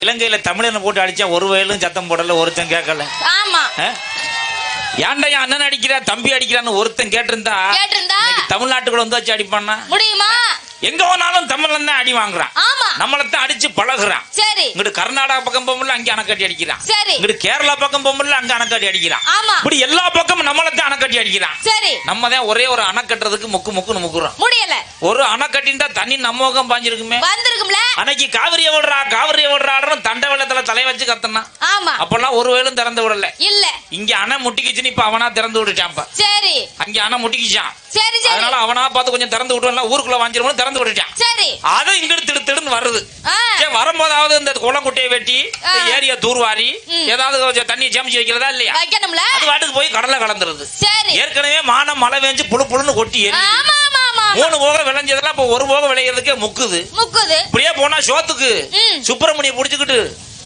இலங்கையில தமிழனை போட்டு அடிச்சா ஒரு வயலும் சத்தம் போடல, ஒருத்தன் கேட்கல. ஆமா. ஏன்டா அண்ணன் அடிக்கிறா தம்பி அடிக்கிறான்னு ஒருத்தன் கேட்டிருந்தா தமிழ்நாட்டுக்குள்ள வந்து வச்சு அடிப்பான்னா முடியுமா? எங்க போனாலும் தமிழ்ல தான் அடி வாங்குறான். நம்மளத்தான் அடிச்சு பழகுறான். சரி. இங்கிட்டு கர்நாடகா பக்கம் போகும்போது அங்கே அணைக்கட்டி அடிக்கிறான். சரி. இங்கிட்டு கேரளா பக்கம் போகும்போது அங்க அணைக்கட்டி அடிக்கிறான். ஆமா. இப்படி எல்லா பக்கமும் நம்மளத்தான் அணைக்கட்டி அடிக்கிறான். சரி. நம்ம தான் ஒரே ஒரு அணை கட்டுறதுக்கு முக்குன்னு முக்குறோம். முடியல. ஒரு அணை கட்டின்டா தண்ணி நம்ம பக்கம் பாஞ்சிருக்குமே. வந்திருக்கும்ல. அன்னைக்கு காவிரியை விடுறான்னு தண்டை வெள்ளத்துல தலை வச்சு கத்தனா. ஆமா. அப்பெல்லாம் ஒரு வேலும் திறந்து விடல. இல்ல. இங்க அணை முட்டிக்கிச்சுன்னு இப்ப அவனா திறந்து விட்டுட்டான். சரி. அங்க அணை முட்டிக்கிச்சான். சரி சரி. அதனால அவனா பார்த்து கொஞ்சம் திறந்து விட்டு ஊருக்குள்ள வாஞ்சிருமோ திறந்து விட்டுட்டான். சரி. அதை இங்கிட்டு திடுன்னு வருது. வரும்போதாவது இந்த குளங்குட்டையை வெட்டி ஏரியா தூர்வாரி ஏதாவது தண்ணி சேமிச்சு வைக்கிறதா இல்லையா? வைக்கணும்ல. அது வாட்டுக்கு போய் கடலை கலந்துருது. சரி. ஏற்கனவே மானம் மழை வேஞ்சு புழுன்னு கொட்டி ஏறி 3 போக விளைஞ்சதெல்லாம் இப்ப 1 போக விளையிறதுக்கே முக்குது. இப்படியே போனா சோத்துக்கு சுப்பிரமணிய புடிச்சுக்கிட்டு